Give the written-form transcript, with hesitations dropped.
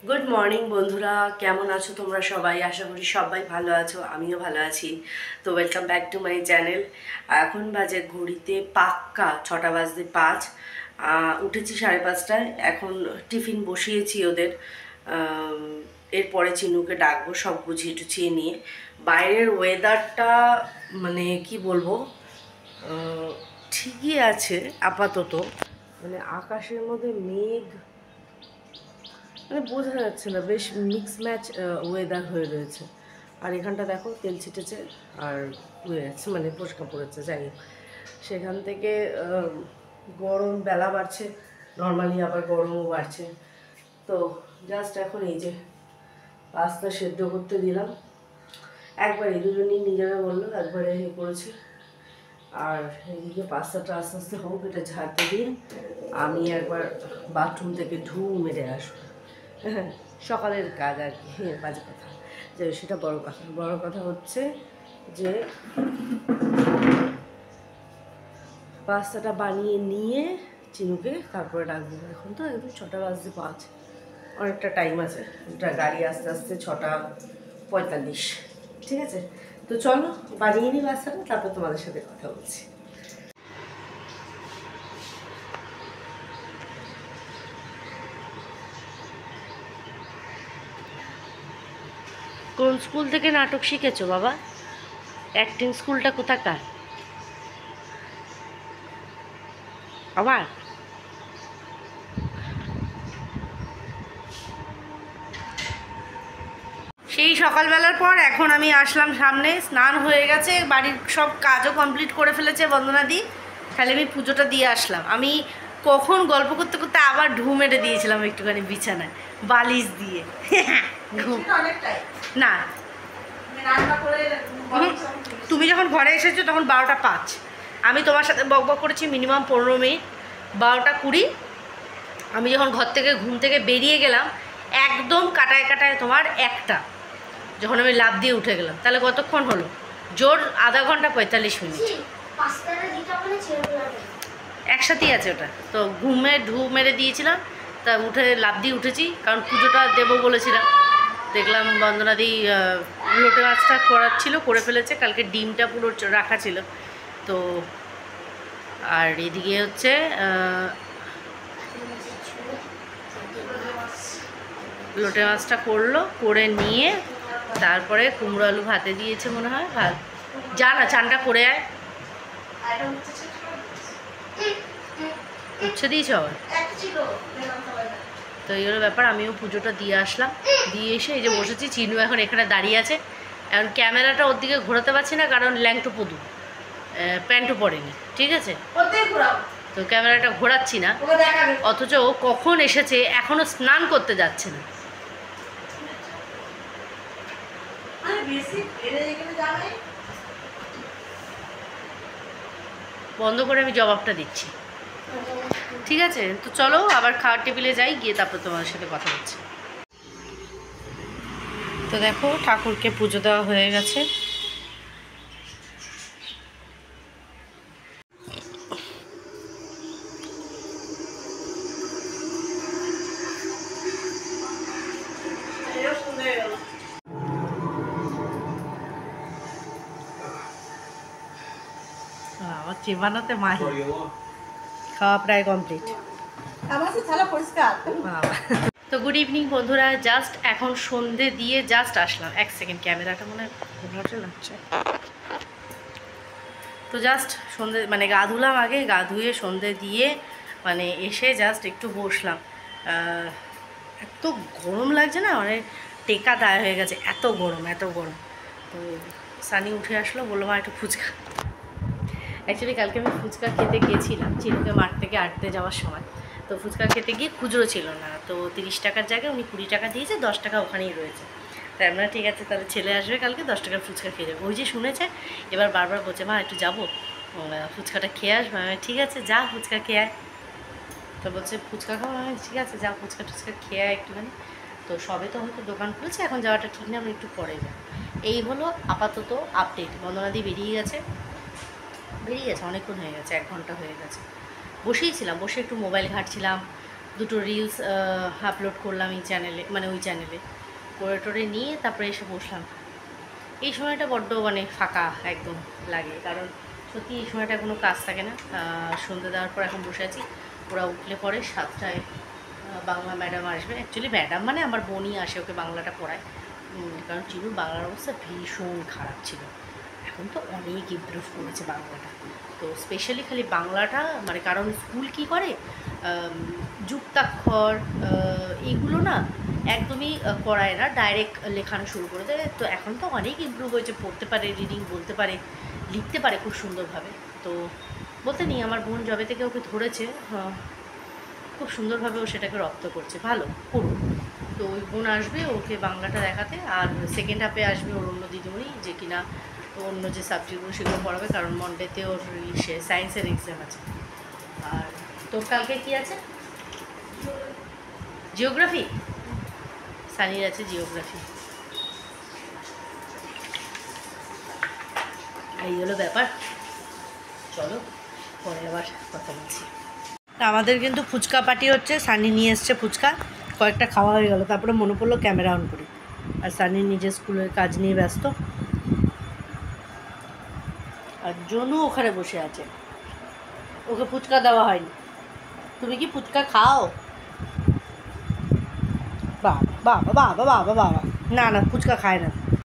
Good morning বন্ধুরা, কেমন আছো তোমরা সবাই? আশা করি সবাই ভালো আছো, আমিও ভালো আছি। তো welcome back to my channel. এখন বাজে ঘড়িতে পাক্কা 6:05। উঠেছি 5:30টায়। এখন টিফিন বসিয়েছি ওদের। এরপরে চিনুকে ডাকবো সব গুছিয়ে টুছিয়ে নিয়ে। বাইরের ওয়েদারটা মানে কি বলবো, ঠিকই আছে আপাতত। মানে আকাশের মধ্যে মেঘ, মানে বোঝা যাচ্ছে না, বেশ মিক্স ম্যাচ ওয়েদার হয়ে রয়েছে। আর এখানটা দেখো তেল ছিটেছে আর হয়ে যাচ্ছে, মানে পরিষ্কার পড়েছে। যাই হোক, সেখান থেকে গরম বেলা বাড়ছে, নর্মালি আবার গরমও বাড়ছে। তো জাস্ট এখন এই যে পাস্তা সেদ্ধ করতে দিলাম। একবারে দুজনই নিজেরা বললো, একবারে করেছি। আর এদিকে পাস্তাটা আস্তে আস্তে হোক, এটা ঝাড়তে দিয়ে আমি একবার বাথরুম থেকে ঢু মেরে আসবো। হ্যাঁ, সকালের কাজ আর কি, বাজে কথা। যে সেটা বড় কথা হচ্ছে যে পাস্তাটা বানিয়ে নিয়ে চিনুকে তারপরে ডাকবো। এখন তো একদম 6:05, অনেকটা টাইম আছে। গাড়ি আস্তে আস্তে 6:45। ঠিক আছে, তো চলো বানিয়ে নিই পাস্তাটা, তারপর তোমাদের সাথে কথা বলছি। কোন স্কুল থেকে নাটক শিখেছো বাবা? অ্যাক্টিং স্কুলটা কোথাকার আমার? সেই সকালবেলার পর এখন আমি আসলাম সামনে। স্নান হয়ে গেছে, বাড়ির সব কাজও কমপ্লিট করে ফেলেছে বন্দনাদি। তাহলে আমি পুজোটা দিয়ে আসলাম। আমি কখন গল্প করতে করতে আবার ঢু মেরে দিয়েছিলাম একটুখানি বিছানায় বালিশ দিয়ে। না, তুমি যখন ঘরে এসেছো তখন 12টা 5। আমি তোমার সাথে বকবক করেছি মিনিমাম 15 মিনিট, 12টা 20। আমি যখন ঘর থেকে ঘুম থেকে বেরিয়ে গেলাম একদম কাটায় কাটায় তোমার 1টা, যখন আমি লাফ দিয়ে উঠে গেলাম। তাহলে কতক্ষণ হলো? জোর আধা ঘন্টা 45 মিনিট একসাথেই আছে ওটা। তো ঢু মেরে দিয়েছিলাম, তা উঠে লাফ দিয়ে উঠেছি, কারণ পুজোটা দেবো বলেছিলাম। দেখলাম বন্দনাদি লোটে মাছটা করাচ্ছিল, করে ফেলেছে। কালকে ডিমটা পুরো রাখা ছিল তো। আর এদিকে হচ্ছে লোটে মাছটা করলো, করে নিয়ে তারপরে কুমড়ো আলু ভাতে দিয়েছে মনে হয়। ভাত যা না, চানটা করে আয়। উচ্ছে দিয়েছ আবার? তো এই হলো ব্যাপার। আমিও পুজোটা দিয়ে আসলাম, দিয়ে এসে এই যে বসেছি। চিনু এখন এখানে দাঁড়িয়ে আছে। এখন ক্যামেরাটা ওর দিকে ঘোরাতে পারছি না, কারণ ল্যাংটো পদু, প্যান্টও পরেনি। ঠিক আছে, তো ক্যামেরাটা ঘোরাচ্ছি না। অথচ ও কখন এসেছে, এখনো স্নান করতে যাচ্ছে না। বন্ধ করে আমি জবাবটা দিচ্ছি। ঠিক আছে, তো চলো আবার খাওয়ার টেবিলে যাই, গিয়ে তারপর তোমাদের সাথে কথা বলছি। তো দেখো ঠাকুরকে পুজো দেওয়া হয়ে গেছে। আমার চিবানোতে মাহি, খাওয়া প্রায় কমপ্লিট। তো গুড ইভিনিং বন্ধুরা, জাস্ট এখন সন্ধে দিয়ে জাস্ট আসলাম। এক সেকেন্ড, ক্যামেরাটা মনে হয় লাগছে। তো জাস্ট সন্ধে মানে গা ধুলাম, আগে গা ধুয়ে সন্ধে দিয়ে মানে এসে জাস্ট একটু বসলাম। এত গরম লাগছে না, মানে টেকা দায় হয়ে গেছে, এত গরম এত গরম। তো সানি উঠে আসলো, বললো মা একটু ফুচকা। অ্যাকচুয়ালি কালকে আমি ফুচকা খেতে গিয়েছিলাম চিনুকে মাঠ থেকে আটতে যাওয়ার সময়। তো ফুচকা খেতে গিয়ে খুচরো ছিল না, তো 30 টাকার জায়গায় উনি 20 টাকা দিয়েছে, 10 টাকা ওখানেই রয়েছে। তাই আমরা ঠিক আছে, তাহলে ছেলে আসবে কালকে, 10 টাকার ফুচকা খেয়ে যাবো। ওই যে শুনেছে, এবার বারবার বলছে মা একটু যাবো ফুচকাটা খেয়ে আসবো। আমি ঠিক আছে যা, ফুচকা খেয়ে আয়। তো বলছে ফুচকা খাবো, আমি ঠিক আছে যা, ফুচকা টুচকা খেয়ে আয় একটুখানি। তো সবে তো হয়তো দোকান খুলেছে, এখন যাওয়াটা ঠিক না, আমি একটু পরে যাই। এই হলো আপাতত আপডেট। বন্দনাদি বেরিয়ে গেছে, অনেকক্ষণ হয়ে গেছে, 1 ঘন্টা হয়ে গেছে। বসেই ছিলাম, বসে একটু মোবাইল ঘাঁটছিলাম, দুটো রিলস আপলোড করলাম এই চ্যানেলে, মানে ওই চ্যানেলে করে টোরে নিয়ে তারপরে এসে বসলাম। এই সময়টা বড্ড মানে ফাঁকা একদম লাগে, কারণ সত্যি এই সময়টা কোনো কাজ থাকে না। সন্ধ্যে দেওয়ার পর এখন বসে আছি, ওরা উঠলে পরে 7টায় বাংলা ম্যাডাম আসবে। অ্যাকচুয়ালি ম্যাডাম মানে আমার বোনই আসে, ওকে বাংলাটা পড়ায়। কারণ চিনুর বাংলার অবস্থা ভীষণ খারাপ ছিল, এখন তো অনেক ইমপ্রুভ করেছে বাংলাটা। তো স্পেশালি খালি বাংলাটা মানে, কারণ স্কুল কি করে যুক্তাক্ষর এইগুলো না একদমই করায় না, ডাইরেক্ট লেখানো শুরু করে দেয়। তো এখন তো অনেক ইমপ্রুভ হয়েছে, পড়তে পারে, রিডিং বলতে পারে, লিখতে পারে খুব সুন্দরভাবে। তো বলতে নেই, আমার বোন যবে থেকে ওকে ধরেছে খুব সুন্দরভাবে ও সেটাকে রপ্ত করছে, ভালো করুন। তো ওই বোন আসবে ওকে বাংলাটা দেখাতে, আর সেকেন্ড হাফে আসবে ওর অন্য দিদিমণি, যে কিনা অন্য যে সাবজেক্টগুলো সেগুলো পড়াবে, কারণ মনডেতে ওর সায়েন্সের এক্সাম আছে। আর তোর কালকে কী আছে? জিওগ্রাফি। সানির আছে জিওগ্রাফি। এই হলো ব্যাপার। চলো পরে আবার কথা বলছি। আমাদের কিন্তু ফুচকা পার্টি হচ্ছে, সানি নিয়ে এসছে ফুচকা, কয়েকটা খাওয়া হয়ে গেল, তারপরে মনে পড়লো ক্যামেরা অন করি। আর সানি নিজের স্কুলের কাজ নিয়ে ব্যস্ত, আর জনু ওখানে বসে আছে, ওকে ফুচকা দেওয়া হয়নি। তুমি কি ফুচকা খাও? বাবা বাবা বাবা বাবা বাবা, না না ফুচকা খায় না।